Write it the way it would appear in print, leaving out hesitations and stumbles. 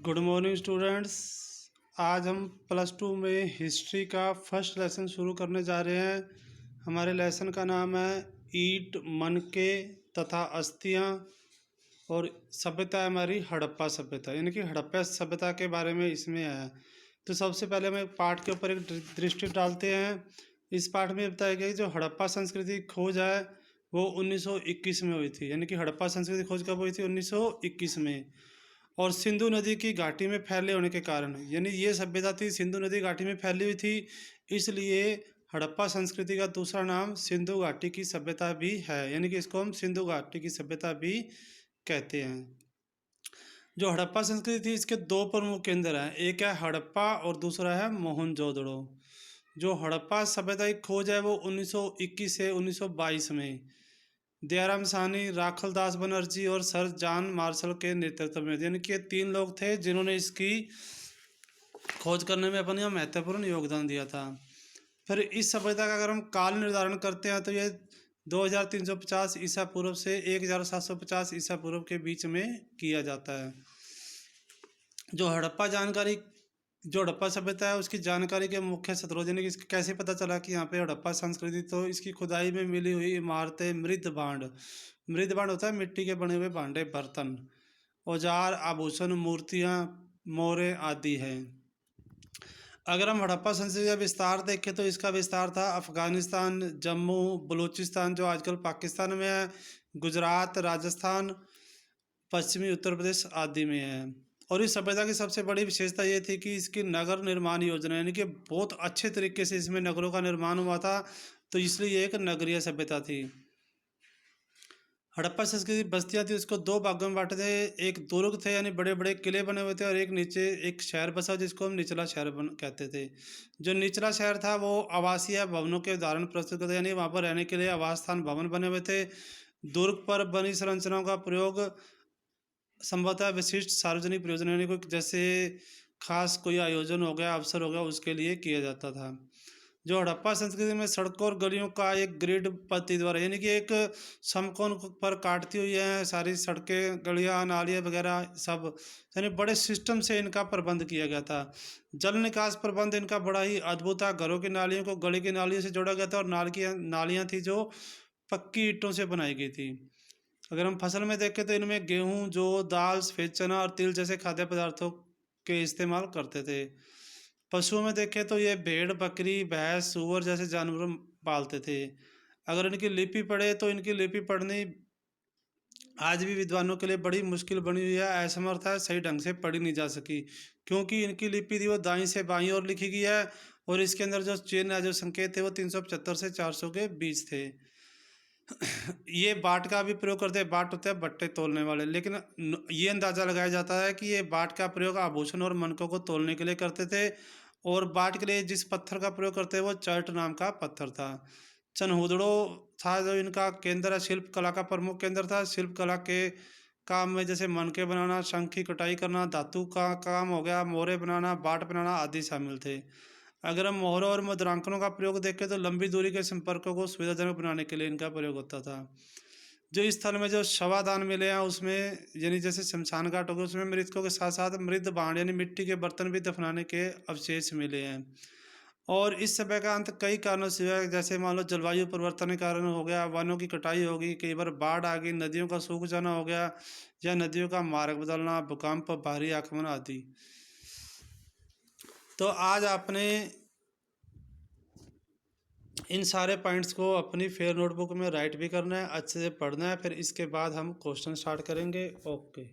Good morning students. आज हम plus two में हिस्ट्री का फर्स्ट लेसन शुरू करने जा रहे हैं। हमारे लेसन का नाम है ईंट, मनके तथा अस्थियां और सभ्यता हमारी हड़प्पा सभ्यता, यानी कि हड़प्पा सभ्यता के बारे में इसमें है। तो सबसे पहले हम एक पाठ के ऊपर एक दृष्टि डालते हैं। इस पाठ में बताया गया कि जो हड़प्पा संस्कृति की खोज है वो 1921 में हुई थी, यानी कि हड़प्पा संस्कृति खोज कब हुई थी? 1921 में। और सिंधु नदी की घाटी में फैले होने के कारण, यानी ये सभ्यता थी सिंधु नदी घाटी में फैली हुई थी, इसलिए हड़प्पा संस्कृति का दूसरा नाम सिंधु घाटी की सभ्यता भी है, यानी कि इसको हम सिंधु घाटी की सभ्यता भी कहते हैं। जो हड़प्पा संस्कृति थी इसके दो प्रमुख केंद्र हैं, एक है हड़प्पा और दूसरा है मोहनजोदड़ो। जो हड़प्पा सभ्यता की खोज है वो 1921 से 1922 में दयाराम साहनी, राखल दास बनर्जी और सर जॉन मार्शल के नेतृत्व में, यानी कि 3 लोग थे जिन्होंने इसकी खोज करने में अपना महत्वपूर्ण योगदान दिया था। फिर इस सभ्यता का अगर हम काल निर्धारण करते हैं तो ये 2350 ईसा पूर्व से 1750 ईसा पूर्व के बीच में किया जाता है। जो हड़प्पा सभ्यता है उसकी जानकारी के मुख्य स्रोत, यानी कि कैसे पता चला कि यहाँ पे हड़प्पा संस्कृति, तो इसकी खुदाई में मिली हुई इमारतें, मृद भांड होता है मिट्टी के बने हुए भांडे, बर्तन, औजार, आभूषण, मूर्तियाँ, मोहरें आदि हैं। अगर हम हड़प्पा संस्कृति का विस्तार देखें तो इसका विस्तार था अफगानिस्तान, जम्मू, बलूचिस्तान जो आजकल पाकिस्तान में है, गुजरात, राजस्थान, पश्चिमी उत्तर प्रदेश आदि में है। और इस सभ्यता की सबसे बड़ी विशेषता ये थी कि इसकी नगर निर्माण योजना, यानी कि बहुत अच्छे तरीके से इसमें नगरों का निर्माण हुआ था, तो इसलिए एक नगरीय सभ्यता थी। हड़प्पा संस्कृति बस्तियां थी, उसको 2 भागों में बांटे थे। एक दुर्ग थे, यानी बड़े बड़े किले बने हुए थे, और एक नीचे एक शहर बसा जिसको हम निचला शहर कहते थे। जो निचला शहर था वो आवासीय भवनों के उदाहरण प्रस्तुत करते, यानी वहाँ पर रहने के लिए आवास स्थान भवन बने हुए थे। दुर्ग पर बनी संरचनाओं का प्रयोग संभवतः विशिष्ट सार्वजनिक प्रयोजन, यानी कोई जैसे खास कोई आयोजन हो गया, अवसर हो गया, उसके लिए किया जाता था। जो हड़प्पा संस्कृति में सड़कों और गलियों का एक ग्रिड पद्धति द्वारा, यानी कि एक समकोण पर काटती हुई है सारी सड़कें, गलियां, नालियां वगैरह सब, यानी बड़े सिस्टम से इनका प्रबंध किया गया था। जल निकास प्रबंध इनका बड़ा ही अद्भुत था। घरों की नालियों को गली की नालियों से जोड़ा गया था, और नालियां थी जो पक्की ईंटों से बनाई गई थी। अगर हम फसल में देखें तो इनमें गेहूं, जौ, दाल, सफेद चना और तिल जैसे खाद्य पदार्थों के इस्तेमाल करते थे। पशुओं में देखें तो ये भेड़, बकरी, भैंस, सूअर जैसे जानवर पालते थे। अगर इनकी लिपि पढ़े तो इनकी लिपि पढ़नी आज भी विद्वानों के लिए बड़ी मुश्किल बनी हुई है, असमर्थ है, सही ढंग से पढ़ी नहीं जा सकी, क्योंकि इनकी लिपि थी वो दाईं से बाईं ओर लिखी गई है, और इसके अंदर जो चिन्ह है, जो संकेत थे वो 375 से 400 के बीच थे। ये बाट का भी प्रयोग करते हैं। बाट होते हैं बट्टे तोलने वाले, लेकिन ये अंदाजा लगाया जाता है कि ये बाट का प्रयोग आभूषण और मनकों को तोलने के लिए करते थे, और बाट के लिए जिस पत्थर का प्रयोग करते हैं वो चर्ट नाम का पत्थर था। चनहुदड़ो था जो इनका केंद्र है, शिल्प कला का प्रमुख केंद्र था। शिल्प कला के काम में जैसे मनके बनाना, शंख की कटाई करना, धातु का काम हो गया, मोहरे बनाना, बाट बनाना आदि शामिल थे। अगर हम मोहरों और मुद्रांकनों का प्रयोग देखें तो लंबी दूरी के संपर्कों को सुविधाजनक बनाने के लिए इनका प्रयोग होता था। जो इस स्थल में जो शवादान मिले हैं उसमें, यानी जैसे शमशान घाट हो गया, उसमें मृतकों के साथ साथ मृत भांड यानी मिट्टी के बर्तन भी दफनाने के अवशेष मिले हैं। और इस समय का अंत कई कारणों से हुआ है, जैसे मान लो जलवायु परिवर्तन के कारण हो गया, वनों की कटाई होगी, कई बार बाढ़ आ गई, नदियों का सूख जाना हो गया, या नदियों का मार्ग बदलना, भूकंप, भारी आक्रमण आदि। तो आज आपने इन सारे पॉइंट्स को अपनी फेयर नोटबुक में राइट भी करना है, अच्छे से पढ़ना है, फिर इसके बाद हम क्वेश्चन स्टार्ट करेंगे। ओके।